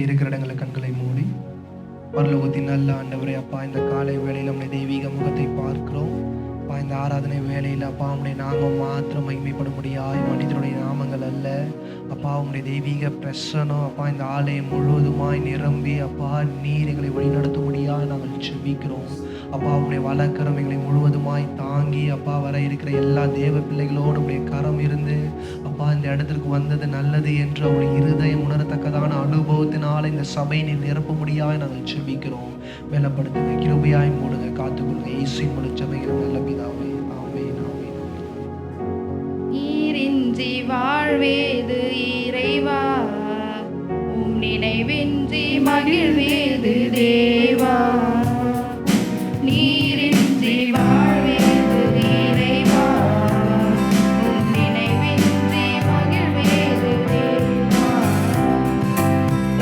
இருக்கிற இடங்களை கண்களை மூடி பரலோகத்தின் நல்ல ஆண்டவரே அப்பா, இந்த காலை வேளையில் நம்முடைய தெய்வீக முகத்தை பார்க்கிறோம். அப்பா, இந்த ஆராதனை வேளையில் அப்பா உடைய நாமம் மாத்திரம் மகிமைப்படும்படியாய், மனிதனுடைய நாமங்கள் அல்ல அப்பா, உங்களுடைய தெய்வீக பிரசனம் அப்பா இந்த ஆலயம் முழுவதுமாய் நிரம்பி அப்பா நீர் எங்களை வழிநடத்தும்படியாய் நாங்கள் செபிக்கிறோம். அப்பா உடைய வலக்கரம் எங்களை முழுவதுமாய் தாங்கி அப்பா வர இருக்கிற எல்லா தேவ பிள்ளைகளோடு உடைய கரம் இருந்து அப்பா இந்த இடத்திற்கு வந்தது நல்லது என்று அவருடைய இருதயம் உணரத்தக்கதான அனுபவத்தினால் இந்த சபை நீர் நிரப்பும்படியாய் நாங்கள் செபிக்கிறோம். மேலப்படுத்துங்க, கிருபையாய் மூடுங்க, காத்துக்கொள்ளுங்க. இயேசுவின் மூலம் ஜெபிக்கிறோம் நல்ல பிதாவே, ஆமென், ஆமென். நீரின்றி வாழ்வேது இறைவா, உம் நினைவின்றி மகிழ்வேது தேவா. நீரின்றி வாழ்வேது இறைவா, உம் நினைவின்றி மகிழ்வேது தேவா.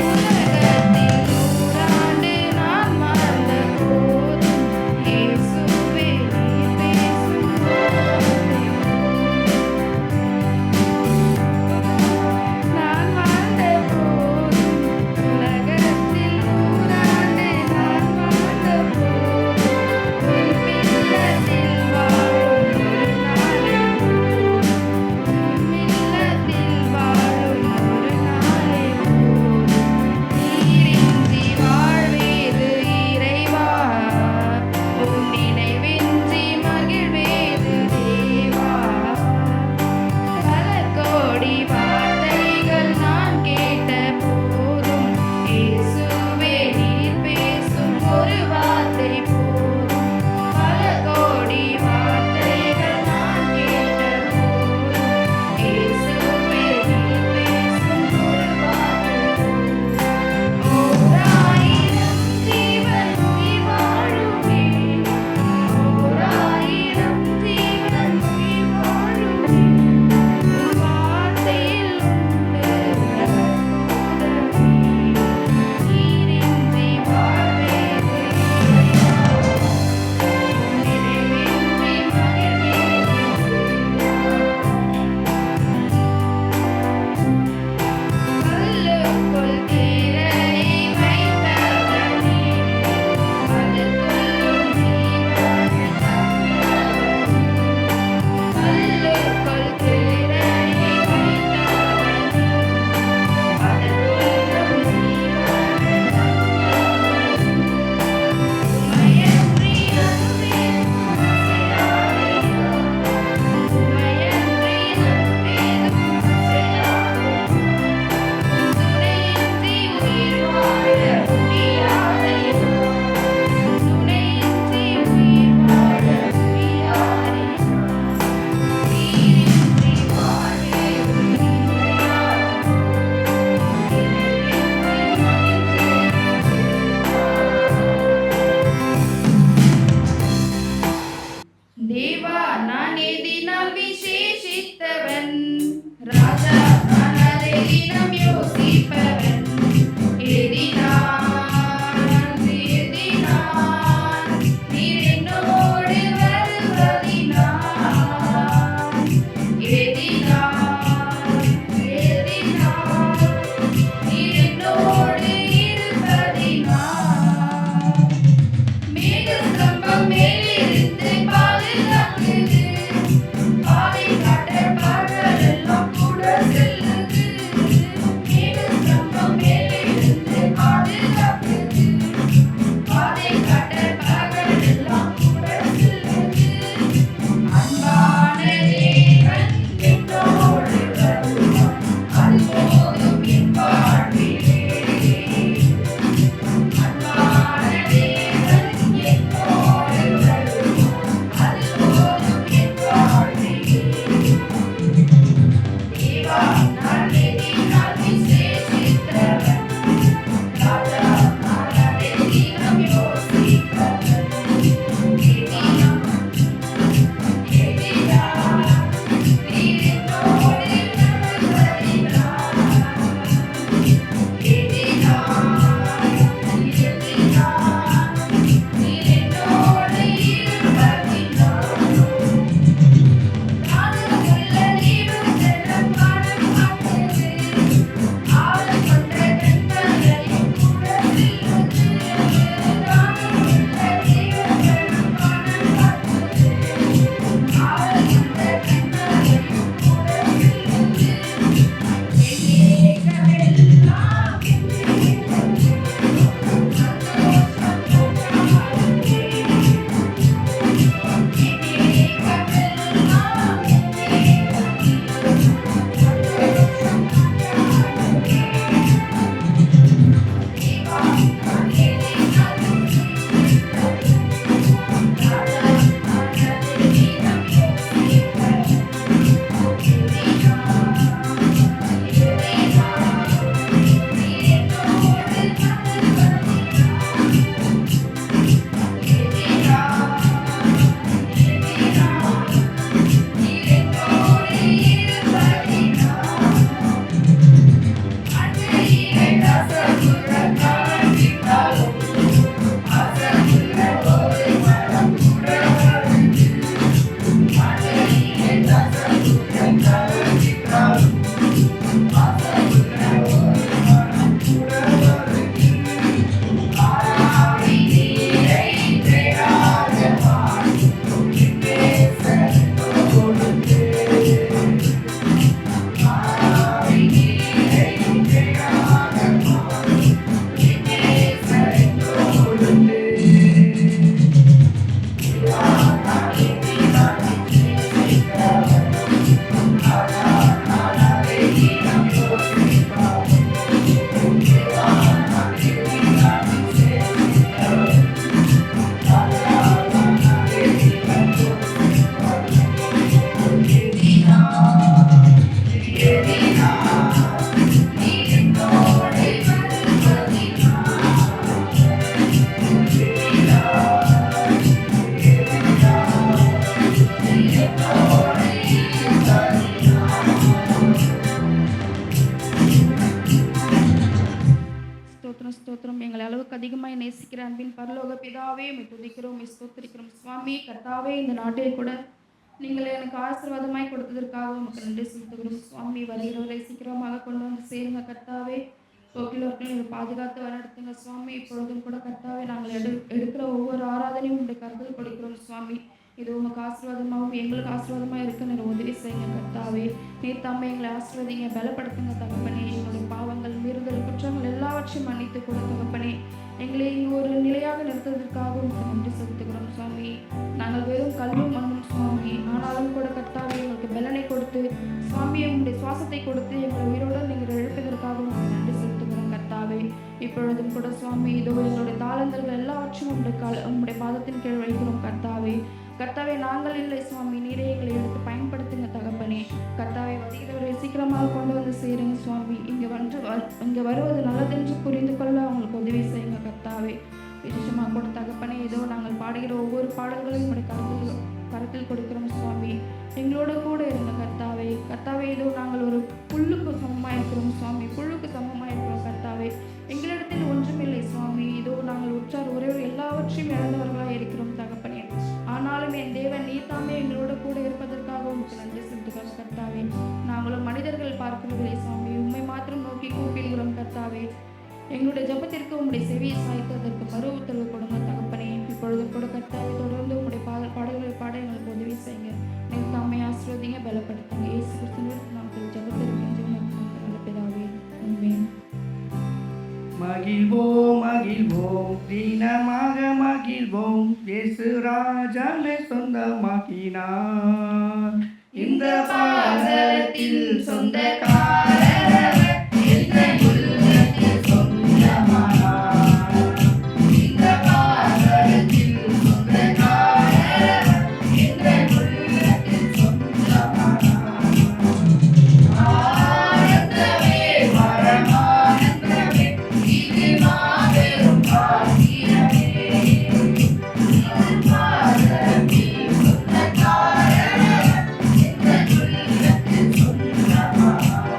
உலகத்தில் நூறாண்டு நான் வாழ்ந்த போதும் இயேசுவே நீர் பேசும் வார்த்தை. நான் வாழ்ந்த போதும் உலகத்தில் நூறாண்டு நான் வாழ்ந்த போதும் உன் இல்லத்தில் வாழும் ஒரு நாளை போதும். உன் இல்லத்தில் வாழும் ஒரு நாளை போதும். நீரின்றி வாழ்வேது இறைவா, உன் நினைவின்றி மகிழ்வேது தேவா. பல கோடி வார்த்தைகள் நான் கேட்ட போதும் இயேசுவே நீர் பேசும் ஒரு வார்த்தை போதும். பல கோடி வார்த்தைகள் நான் கேட்ட போதும் இயேசுவே நீர் பேசும் ஒரு வார்த்தை போதும். ஓராயிரம் ஜீவன் உயிர் வாழுமே, ஓராயிரம் ஜீவன் உயிர் வாழுமே. உன் வார்த்தையில் உண்டு அற்புதமே. நீரின்றி வாழ்வேது இறைவா, உன் நினைவின்றி மகிழ்வேது கல்லுக்குள் தேரை வைத்தவனே, அதற்குள்ளும் ஜீவனை தந்தவனே. கல்லுக்குள் தேரை வைத்தவனே, அதற்குள்ளும் ஜீவனை தந்தவனே. உமையன்றி அன்பே அசையாதையா, உமையன்றி அன்பேதும் அசையாதையா. துணையின்றி உயிர் வாழ முடியாதையா, துணையின்றி உயிர் வாழ முடியாதையா. நீரின்றி வாழ்வேது இறைவா, நினைவின்றி மகிழ்வேது தேவா. நான் எதினால் விசேஷித்தவன் ராஜா, நான் அதை தினம் யோசிப்பவன். எதினால் நீர் என்னோடு வருவதினால், எதினால் நீர் என்னோடு இருப்பதினால். மேகஸ்தம்பம் மேலிருந்து பாதுகாக்குது, பாதை காட்ட பகலெல்லாம் கூட செல்லுது. அதிகமாய் நேசிக்கிற அன்பின் பரலோக பிதாவே உம்மை துதிக்கிறோம், உம்மை ஸ்தோத்திரிக்கிறோம் சுவாமி. கர்த்தாவே, இந்த நாட்டில் கூட நீங்கள் எனக்கு ஆசீர்வாதமாய் கொடுத்ததற்காக உமக்கு நன்றி செலுத்துகிறோம் சுவாமி. வருகிறவரை சீக்கிரமாக கொண்டு வந்து சேருங்க கர்த்தாவே. போக்கிலோர்கள் நீங்கள் பாதுகாத்து வழிநடத்துங்க சுவாமி. இப்பொழுதும் கூட கர்த்தாவே, நாங்கள் எடுக்கிற ஒவ்வொரு ஆராதனையும் உங்களுடைய கருத்தில் கொடுக்கிறோம் சுவாமி. இது உமக்கு ஆசீர்வாதமாகவும் எங்களுக்கு ஆசீர்வாதமாக இருக்க நீங்கள் உதவி செய்யுங்க கர்த்தாவே. நீர் தாமே எங்களை ஆசீர்வதிங்க, பலப்படுத்துங்க தகப்பனே. எங்களுடைய பாவங்கள், மீறுதல், குற்றங்கள் எல்லாவற்றையும் மன்னித்து கூட தகப்பனே. எங்களை இங்கு ஒரு நிலையாக நிறுத்துவதற்காக உங்களுக்கு நன்றி செலுத்துகிறோம் சுவாமி. நாங்கள் வெறும் கல்லும் மண்ணும் சுவாமி. ஆனாலும் கூட கர்த்தாவே, எங்களுக்கு பலனை கொடுத்து சுவாமி, உங்களுடைய சுவாசத்தை கொடுத்து எங்களை உயிரோடு நீங்கள் எழுப்பதற்காக உங்களுக்கு நன்றி செலுத்துகிறோம் கர்த்தாவே. இப்பொழுதும் கூட சுவாமி, இதோ எங்களுடைய தாளந்தர்கள் எல்லாவற்றையும் உங்களுடைய பாதத்தின் கீழ் வைக்கிறோம் கர்த்தாவே. கர்த்தாவே, நாங்கள் இல்லை சுவாமி, நீரே எங்களை எடுத்து பயன்படுத்துங்க தகப்பனே. கர்த்தாவே, வருகிறவரை சீக்கிரமாக கொண்டு வந்து சேருங்க சுவாமி. இங்கே வருவது நல்லதென்று புரிந்து கொள்ள அவங்களுக்கு உதவி செய்யுங்க கர்த்தாவே. விசேஷமாக கூட தகப்பனே, இதோ நாங்கள் பாடுகிற ஒவ்வொரு பாடல்களையும் உங்களுடைய கருத்தில் கொடுக்கிறோம் சுவாமி. எங்களோட கூட இருங்க கர்த்தாவே. கர்த்தாவே, இதோ நாங்கள் ஒரு புல்லுக்கு சமமாக இருக்கிறோம் சுவாமி, புல்லுக்கு சமமாக இருக்கிறோம் கர்த்தாவே. எங்களிடத்தில் ஒன்றுமில்லை சுவாமி. இதோ நாங்கள் உற்றார் உறவுகள் எல்லாவற்றையும் இழந்தவர்களாக இருக்கிறோம் தகப்பனே. ஆனாலும் என் தேவன் நீர் தாமே எங்களோட கூட இருப்பதற்காக உங்களுக்கு நன்றி செலுத்துகிறோம் கர்த்தாவே. நாங்களும் மனிதர்கள் பார்க்கவில்லை சுவாமி, உண்மை மாத்திரம் நோக்கி கூப்பிடுகிறோம் கர்த்தாவே. எங்களுடைய ஜெபத்திற்கு உங்களுடைய செவியை சாய்த்து அதற்கு மறு உத்தரவு கொடுங்க தகப்பனே. இப்பொழுது கூட கர்த்தாவே, தொடர்ந்து உங்களுடைய பாடல்களை பாட எங்களுக்கு உதவி செய்யுங்க. நீங்கள் தாமே ஆசீர்வதிங்க, பலப்படுத்துங்க. இயேசு கிறிஸ்துவின் நாமத்தில் ஜெபத்திற்கு நல்ல பிதாவே, ஆமென். மகிழ்வோம் மகிழ்வோம் தினமாக மகிழ்வோம், இயேசு ராஜாவை சொந்தமாக்கினார். இந்த பாதத்தில் சொந்தக்காரர் எங்கள் உள்ளத்தில் சொந்தமானார். இந்த பாதத்தில் சொந்தக்காரர் எங்கள் உள்ளத்தில் சொந்தமானார். ஆனந்தமே பரமானந்தமே, இது மாபெரும் பாக்கியமே. இந்த பாதத்தில் சொந்தக்காரர் எங்கள் உள்ளத்தில் சொந்தமானார்.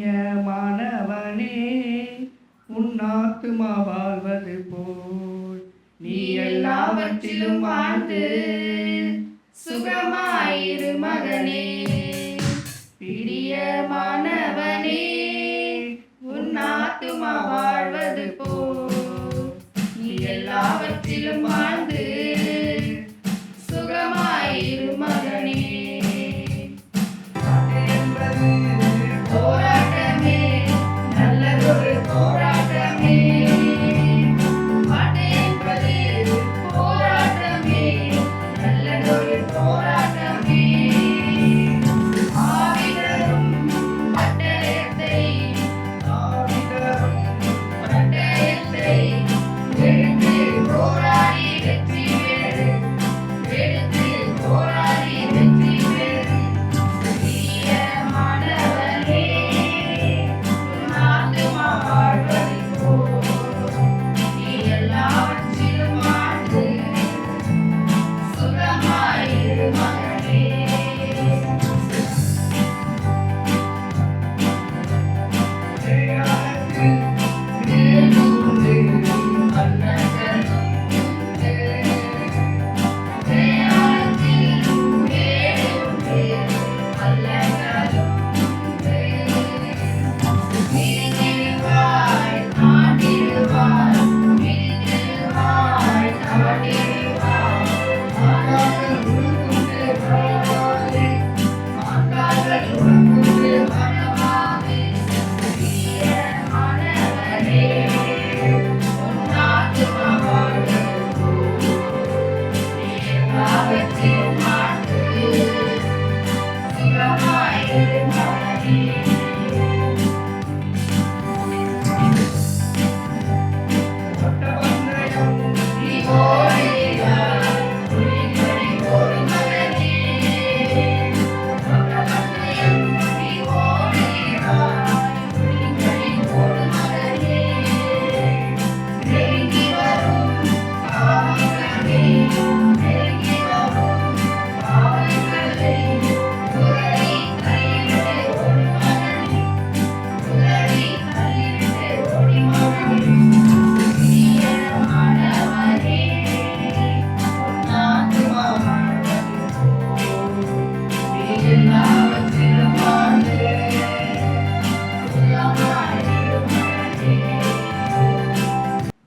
பிரியமானவனே உன் ஆத்துமா வாழ்வது போல் நீ எல்லாவற்றிலும் வாழ்ந்து சுகமாயிரு மகனே. பிரியமானவனே உன் ஆத்துமா வாழ்வது போல் நீ எல்லாவற்றிலும் வாழ்ந்து சுகமாயிரு மகனே. என்பது போராட்டமே நல்லதொரு போராட்டமே. பாட்டு என்பது போராட்டமே நல்லதொரு போராட்டமே. ஆவிதரும் பட்டயத்தை எடுத்து போராடி வெற்றி பெறு. எடுத்து போராடி வெற்றி பெறு. பிரியமானவனே உன் ஆத்துமா வாழ்வது போல் நீ எல்லாவற்றிலும் வாழ்ந்து சுகமாயிரு மகனே.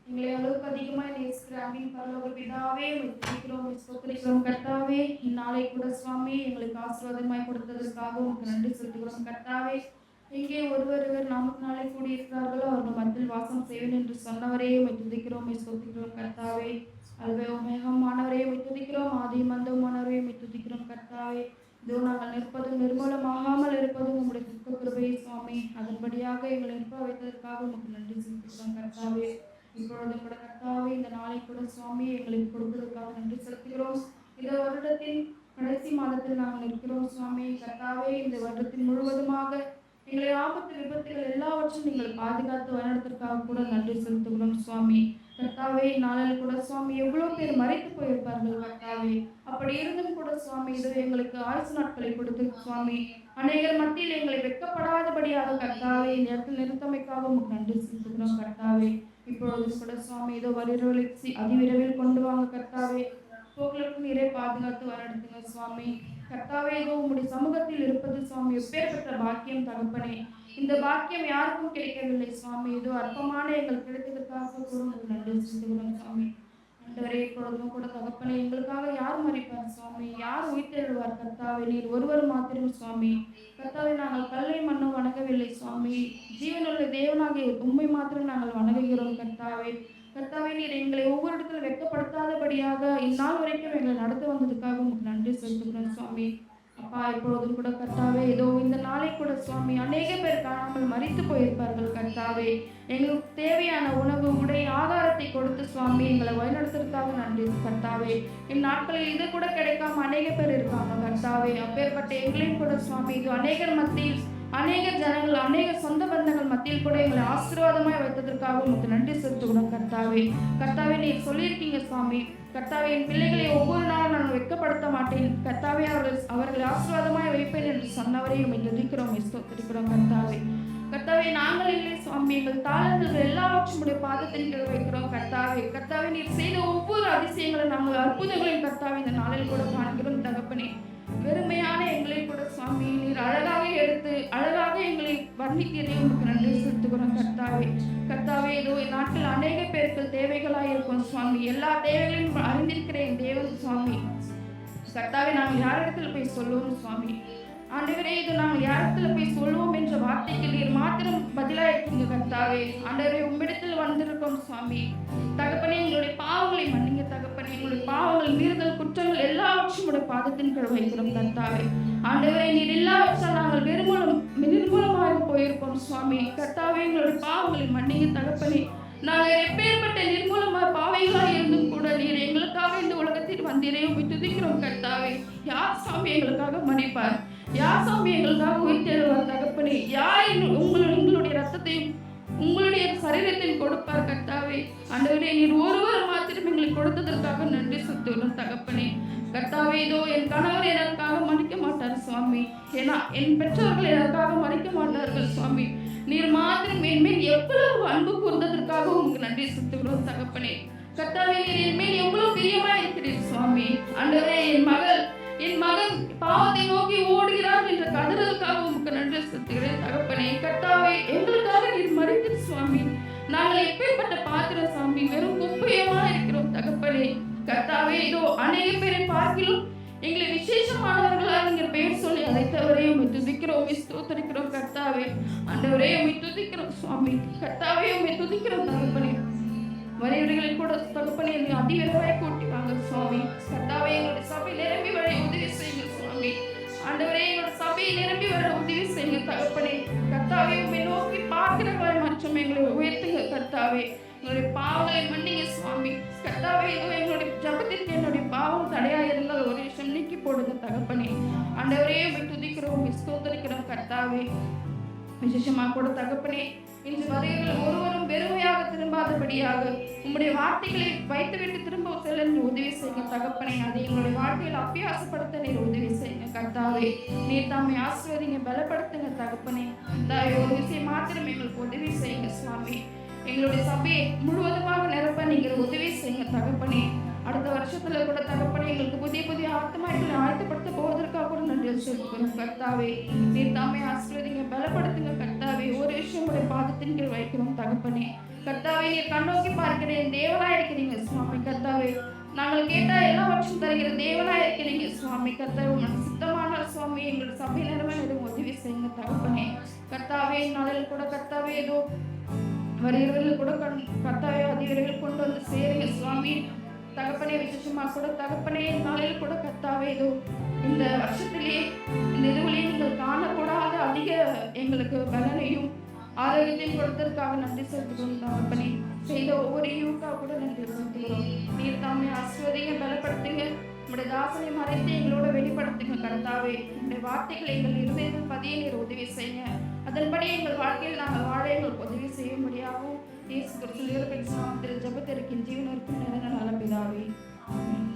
எங்களை அளவுக்கு அதிகமாய் நேசிக்கிற அன்பின் பரலோக பிதாவே, உம்மை துதிக்கிறோம், உம்மை ஸ்தோத்திரிக்கிறோம் கர்த்தாவே. இந்நாளை கூட சுவாமி எங்களுக்கு ஆசீர்வாதமாய் கொடுத்ததற்காக உமக்கு நன்றி செலுத்துகிறோம் கர்த்தாவே. எங்கே ஒருவர் நாமத்தினாலே கூடியிருக்கிறார்களோ அவர்கள் மத்தியில் வாசம் செய்வேன் என்று சொன்னவரே, உம்மை துதிக்கிறோம், உம்மை ஸ்தோத்திரிக்கிறோம் கர்த்தாவே. அல்வே உமேகமானவரே, உம்மை துதிக்கிறோம். ஆதி மந்தமானவரே, உம்மை துதிக்கிறோம் கர்த்தாவே. இதோ நாங்கள் நிற்பதும் நிர்மூலமாகாமல் இருப்பதும் உம்முடைய சுத்த கிருபையே சுவாமி. அதன்படியாக எங்களை நிற்ப வைத்ததற்காக உமக்கு நன்றி செலுத்துகிறோம் கர்த்தாவே. இப்பொழுது கூட கர்த்தாவே இந்த நாளை கூட சுவாமி எங்களுக்கு கொடுப்பதற்காக நன்றி செலுத்துகிறோம். இந்த வருடத்தின் கடைசி மாதத்தில் நாங்கள் இருக்கிறோம் சுவாமி. கர்த்தாவே இந்த வருடத்தின் முழுவதுமாக எங்களை ஆபத்து விபத்துகள் எல்லாவற்றையும் நீங்கள் பாதுகாத்து வழிநடத்திற்காக கூட நன்றி செலுத்துகிறோம் சுவாமி. கர்த்தாவே நாளில் கூட சுவாமி எவ்வளோ பேர் மறைத்து போயிருப்பார்கள் கர்த்தாவே. அப்படி இருந்தும் கூட சுவாமி இது எங்களுக்கு ஆயுசு நாட்களை கொடுத்து சுவாமி அநேகர் மத்தியில் எங்களை வெட்கப்படாதபடியாக கர்த்தாவே இந்த இடத்தில் நிறுத்தமைக்காக உங்களுக்கு நன்றி செலுத்துகிறோம் கர்த்தாவே. இப்பொழுது கூட சுவாமி இதோ வருகிறவர்களை அதிவிரைவில் கொண்டு வாங்க கர்த்தாவே. போக்குவரத்து நீரை பாதுகாத்து வழிநடத்துங்க சுவாமி. கர்த்தாவே இதோ உம்முடைய சமூகத்தில் இருப்பது சுவாமி எப்பேற்பட்ட பாக்கியம் தகப்பனே. இந்த பாக்கியம் யாருக்கும் கிடைக்கவில்லை சுவாமி. இதோ அற்பமான எங்கள் கிடைத்ததற்காக கூட உங்களுக்கு நன்றி செலுத்துகிறோம் சுவாமி. ஆண்டவரே இப்பொழுதும் கூட தகப்பனே எங்களுக்காக யார் மறிப்பார் சுவாமி, யார் உயிர்த்தெழுவார் கர்த்தாவே, நீர் ஒருவர் மாத்திரம் சுவாமி. கர்த்தாவே நாங்கள் கல்லை மண்ணும் வணங்கவில்லை சுவாமி, ஜீவனுள்ள தேவனாக உண்மை மாத்திரம் நாங்கள் வணங்குகிறோம் கர்த்தாவே. கர்த்தாவே நீர் எங்களை ஒவ்வொரு இடத்துல வெட்கப்படுத்தாதபடியாக இந்நாள் வரைக்கும் எங்களை நடத்த வந்ததுக்காக உங்களுக்கு நன்றி செலுத்துகிறோம் சுவாமி. அப்பா இப்பொழுதும் கூட கர்த்தாவே இதோ இந்த நாளை கூட சுவாமி அநேக பேர் காணாமல் மரித்து போயிருப்பார்கள் கர்த்தாவே. எங்களுக்கு தேவையான உணவு உடை ஆகாரத்தை கொடுத்து சுவாமி எங்களை வழிநடத்துறதுக்காக நன்றி கர்த்தாவே. இந்நாட்களில் இது கூட கிடைக்காம அநேக பேர் இருக்காங்க கர்த்தாவே. அப்பேற்பட்ட எங்களையும் கூட சுவாமி இது அநேகர் மத்தியில் அநேக ஜனங்கள் அநேக சொந்த பந்தங்கள் மத்தியில் கூட எங்களை ஆசீர்வாதமாய் வைத்ததற்காக உங்களுக்கு நன்றி செலுத்துகிறோம் கர்த்தாவே. கர்த்தாவே நீர் சொல்லியிருக்கீங்க சுவாமி, கர்த்தாவே என் பிள்ளைகளை ஒவ்வொரு நாளும் நான் வெட்கப்படுத்த மாட்டேன் கர்த்தாவே, அவர்களை ஆசீர்வாதமாய் வைப்பேன் என்று சொன்னவரை உம்மை துதிக்கிறோம், ஸ்தோத்திரிக்கிறோம் கர்த்தாவே. எல்லாவற்றும் உம்முடைய பாதத்தின் கீழ் வைக்கிறோம் கர்த்தாவே. கர்த்தாவே நீர் செய்த ஒவ்வொரு அதிசயங்களும் நாங்கள் அற்புதங்களையும் கர்த்தாவே இந்த நாளில் கூட காண்கிறோம் தகப்பனே. வெறுமையான எங்களை கூட சுவாமி நீர் அழகாக எடுத்து அழகாக எங்களை வர்ணிக்கிறே உங்களுக்கு நன்றி செலுத்துகிறோம் கர்த்தாவே. கர்த்தாவே இதோ நாட்டில் அநேக பேருக்கு தேவைகளாக இருக்கும் சுவாமி. எல்லா தேவைகளையும் அறிந்திருக்கிறேன் தேவன் சுவாமி. கர்த்தாவே நாங்கள் யாரிடத்துல போய் சொல்லுவோம் சுவாமி. ஆண்டவரே இது நாங்கள் யாரிடத்துல போய் சொல்லுவோம் என்ற வார்த்தைக்கு நீர் மாத்திரம் பதிலாக இருக்கீங்க கர்த்தாவே. ஆண்டவரே உம்மிடத்தில் வந்திருக்கோம் சுவாமி. தகப்பனே எங்களுடைய பாவங்களை மன்னிங்க தகப்பனே. எங்களுடைய பாவங்கள் மீறுதல் குற்றங்கள் எல்லாவற்றும் உடைய பாதத்தின் கீழ் வைக்கிறோம் கர்த்தாவே. ஆண்டவரே நீர் எல்லாவற்றால் நாங்கள் நிர்மூலமாக போயிருக்கோம் சுவாமி. கர்த்தாவே எங்களுடைய பாவங்களை மன்னிங்க தகப்பனே. நாங்கள் எப்பேற்பட்ட நிர்மூலமாக பாவைகளாக இருந்தும் கூட நீர் எங்களுக்காக இந்த உலகத்தில் வந்தீரே உம்மை துதிக்கிறோம் கர்த்தாவே. யார் சாமி எங்களுக்காக மன்னிப்பார்? யார் சாமி எங்களுக்காக உயிர்த்தெழுவார் தகப்பனே? யார் உங்களுடைய ரத்தத்தையும் உங்களுடைய சரீரத்தையும் கொடுப்பார் கர்த்தாவே. ஆண்டவரே நீர் ஒருவர் மாத்திரம் எங்களுக்கு கொடுத்ததற்காக நன்றி செலுத்துகிறோம் தகப்பனே. கர்த்தாவே இதோ என் கணவர் எனக்காக மன்னிக்க மாட்டார் சுவாமி. ஏன்னா என் பெற்றோர்கள் எனக்காக மன்னிக்க மாட்டார்கள் சுவாமி. நீர் மாத்திரம் என்மேல் எவ்வளவு அன்பு கூர்ந்ததற்காக உங்களுக்கு நன்றி செலுத்துகிறோம் தகப்பனே. கர்த்தாவே நீர் என்மேல் எவ்வளவு பிரியமா இருக்கிறீர் சுவாமி. ஆண்டவரே என் மகன் பாவத்தை நோக்கி ஓடுகிறார் என்ற கதறலுக்காக உங்களுக்கு நன்றி செலுத்துகிறேன் தகப்பனே. கர்த்தாவே எங்களுக்காக நீர் மறித்தீர் சுவாமி. நாங்கள் எப்பேற்பட்ட பாத்திரம் சுவாமி, வெறும் குப்பையமா இருக்கிறோம் தகப்பனே. கர்த்தாவே இதோ அநேக பேரை பார்க்கிலும் எங்களை விசேஷமானவர்களாக நீங்கள் பெயர் சொல்லி அழைத்தவரே உம்மை துதிக்கிறோம், உம்மை ஸ்தோத்திரிக்கிறோம் கர்த்தாவே. ஆண்டவரே உம்மை துதிக்கிறோம் சுவாமி. கர்த்தாவே உம்மை துதிக்கிறோம் தகப்பனே. வரையறைகளை கூட தகப்பனே அதிவிரைவாய் கூட்டி வாங்க சுவாமி. கர்த்தாவே எங்களுடைய சபை நிரம்பி வர உதவி செய்யுங்க சுவாமி. ஆண்டவரே எங்களுடைய சபையை நிரம்பி வர உதவி செய்யுங்க தகப்பனே. கர்த்தாவே உம்மை நோக்கி பார்க்கிறவர்கள் மற்றும் எங்களை உயர்த்துங்க கர்த்தாவே. எங்களுடைய பாவங்களை மன்னிங்க சுவாமி. கர்த்தாவே இதோ எங்களுடைய ஜபத்திற்கு என்னுடைய பாவம் தடையா இருந்தால் ஒரு விஷயம் நீக்கி போடுங்க தகப்பனே. ஆண்டவரே உம்மை துதிக்கிறோம், உம்மை ஸ்தோத்திரிக்கிறோம் கர்த்தாவே. விசேஷமா கூட தகப்பனே இன்று வரையில் ஒருவரும் வெறுமையாக திரும்பாதபடியாக உம்முடைய வார்த்தைகளை வைத்துவிட்டு திரும்ப செல்ல உதவி செய்யுங்க தகப்பனே. அதை எங்களுடைய வாழ்க்கையில் அபியாசப்படுத்த நீர் உதவி செய்யுங்க கர்த்தாவே. நீர் தாமை ஆசீர்வதிங்க, பலப்படுத்துங்க தகப்பனே. ஒரு விஷயம் மாத்திரம் எங்களுக்கு உதவி செய்யுங்க சுவாமி. எங்களுடைய சபையை முழுவதுமாக நிரப்ப நீங்கள் உதவி செய்யுங்க தகப்பனே. அடுத்த வருஷத்துல கூட தகப்பனே எங்களுக்கு புதிய புதிய ஆத்மாக்களை ஆயத்தப்படுத்த போவதற்காக கூட நன்றி செலுத்துகிறோம் கர்த்தாவே. நீர் தாமே ஆசீர்வதிங்க, பலப்படுத்துங்க கர்த்தாவே. ஒரு விஷயம் உடைய பாதத்தின் கீழ் வைக்கிறோம் தகப்பனே. கர்த்தாவே நீர் கண்ணோக்கி பார்க்கிறேன் தேவனாய் இருக்கிறீங்க சுவாமி. கர்த்தாவே நாங்கள் கேட்டா எல்லாவற்றும் தருகிற தேவனாய் இருக்கிறீங்க சுவாமி. கர்த்தாவே உங்களுக்கு சித்தமான சுவாமி எங்களுடைய சபை நிறுவன உதவி செய்யுங்க தகப்பனே. கர்த்தாவே நாளில் கூட கர்த்தாவே ஏதோ வருகிறவர்கள் கூட கர்த்தாவே அதிகாரிகள் கொண்டு வந்து சேருங்க சுவாமி. தகப்பனே விசேஷமா கூட தகப்பனே நாளில் கூட கர்த்தாவே இதோ இந்த வருஷத்திலே இந்த இதுவிலே நீங்கள் காணக்கூடாத அதிக எங்களுக்கு பலனையும் ஆரோக்கியத்தையும் கொடுத்ததற்காக நன்றி செலுத்துகிறோம் தகப்பனே. செய்த ஒவ்வொரு யூக்காக கூட நன்றி செலுத்துகிறோம். நீர் தாமே ஆசீர்வதிங்க, பலப்படுத்துங்க. உங்களுடைய தாசனை மறைத்து எங்களோட வெளிப்படுத்துங்க கர்த்தாவே. உங்களுடைய வார்த்தைகளை எங்கள் இருதயத்தில் பதிய நீர் உதவி செய்யுங்க. அதன்படி எங்கள் வாழ்க்கையில் நாங்கள் வாழ எங்களுக்கு உதவி செய்ய முடியாகவும் இயேசு கிறிஸ்துவின் நாமத்தில் ஜெபத்திற்கு ஜீவனிற்கும் நிறைந்த நல்ல பிதாவே. ஆமென்.